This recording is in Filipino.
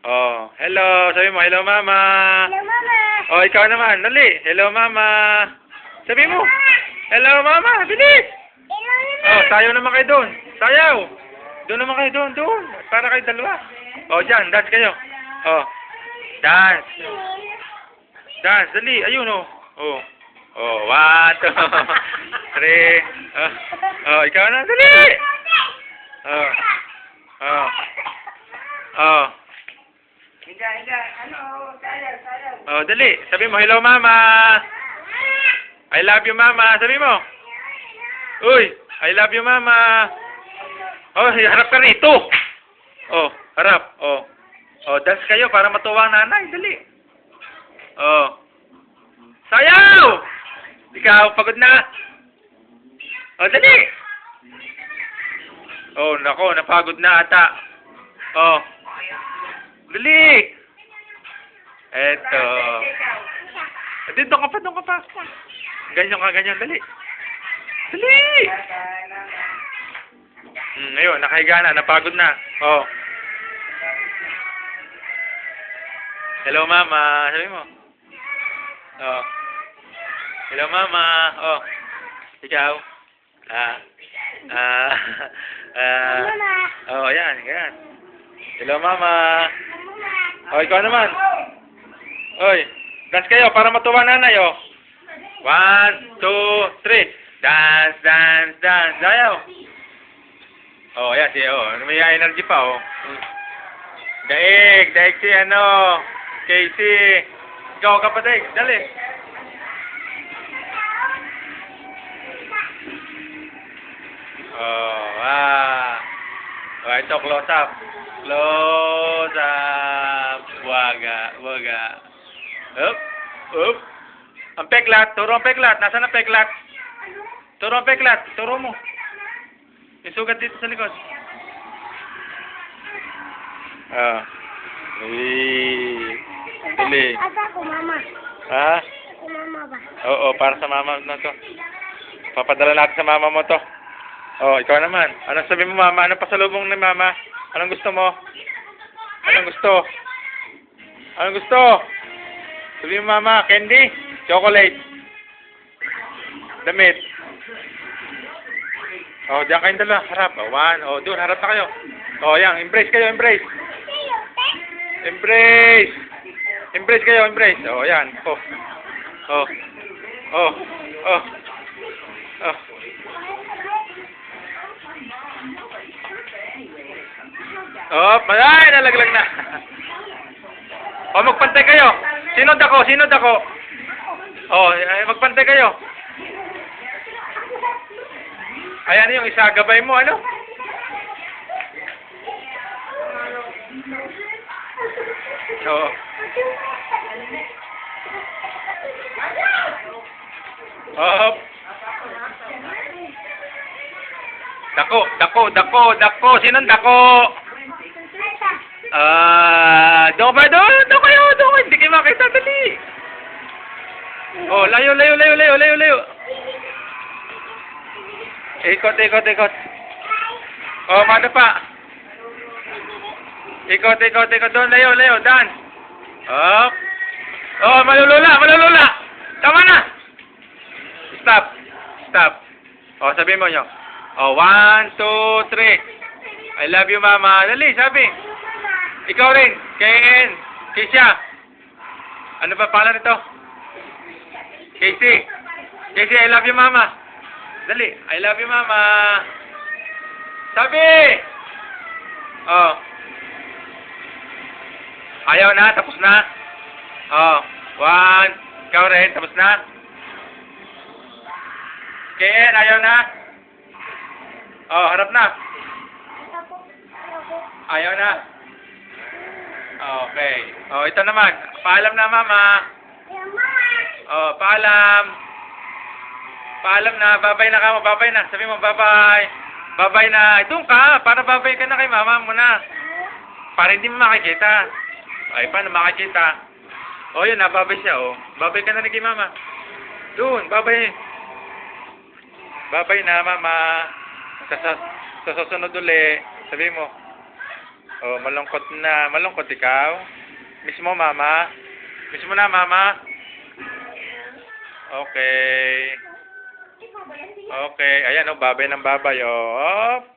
Oh, hello. Sabi mo, hello, mama. Hello, Mama. Oh, ikaw naman. Dali. Hello, mama. Sabi mo, hello, mama. Bilis. Hello, Mama. Oh, sayaw naman kayo doon. Sayaw. Doon naman kayo doon. Doon. Para kayo dalawa. Oh, dyan. Dance kayo. Oh. Dance. Dance. Dali. Ayun, oh. Oh. Oh, 1, 2, 3. Oh, ikaw na. Dali. Oh. Oh. Oh. Oh, dali. Sabi mo, hello, mama. I love you, mama. Sabi mo. Uy, I love you, mama. Oh, harap ka rito. Oh, harap. Oh. Oh, dance kayo para matuwa ang nanay. Dali. Oh. Sayaw! Ikaw, pagod na. Oh, dali. Oh, nako, napagod na ata. Oh. Dali. Eto. Dito ka pa, doon ka pa. Ganyan ka, ganyan. Dali. Dali. Ngayon, nakahiga na, napagod na. Oh. Hello, mama. Sabi mo. Oh. Hello, mama. Oh. Ikaw. Mama. Oh, yan, yan. Hello, mama. Oh, ikaw naman. Oy, dance kayo para matuwa nanay, oh. 1, 2, 3. Dance, dance, dance. Ayaw. Oh, ayan si, oh. May energy pa, oh. Daig si, ano, Casey. Ikaw ka pa, Daig. Dali. Oh, oh, ito, close up. Close up. Waga. Up. Ang peklat. Turo ang peklat. Nasaan ang peklat? Turo ang peklat. Turo mo. Yung sugat dito sa likod. Dali. Asa ako, Mama. Ha? Ako, Mama ba? Oo, para sa mama na to. Papadala natin sa mama mo to. Oh, ikaw naman. Anong sabi mo, mama? Anong pasalubong ni mama? Anong gusto mo? Anong gusto? Anong gusto? Sabi mo, mama, candy? Chocolate? Damit? Oh, diyan kayong dalawa. Harap. Oh, 1. Oh, doon. Harap na kayo. Oh, yan. Embrace kayo. Embrace. Embrace. Embrace kayo. Embrace. Oh, yan. Oh. Oh. Oh. Oh. Oh. Oh, ay, nalaglag na. Oh, magpantay kayo. Sinod ako. Oh, magpantay kayo. Ayan yung isa, gabay mo, ano? Oo. Oh. Dako. Sinong dako? Doon kayo. Hindi kayo makita, dali. Oh, layo. Ikot. Oh, mano pa. Ikot. Doon, layo. Dance. Up. Oh, malulula. Tama na. Stop. Oh, sabi mo nyo. Oh, 1, 2, 3. I love you, mama. Dali, sabi. Ikaw rin. Ken. Keisha. Ano ba pala nito? Casey, I love you, mama. Dali. I love you, mama. Sabi. Oh. Ayaw na. Tapos na. Oh. 1. Ikaw rin. Tapos na. Ken, ayaw na. Oh, harap na. Ayaw na. Okay. Oh, ito naman. Paalam na, mama. Oh, paalam. Paalam na. Babay na ka mo. Babay na. Sabi mo, babay. Babay na. Doon ka. Para babay ka na kay mama mo na. Para hindi mo makikita. Ay, paano makikita? Oh, yun na. Babay siya, oh. Babay ka na rin kay mama. Doon. Babay. Babay na, mama. Sa susunod uli. Sabi mo. Oh, malungkot na. Malungkot ikaw? Miss mo, mama? Miss mo na, mama? Okay. Okay. Ayan, oh, babay ng babay, oh.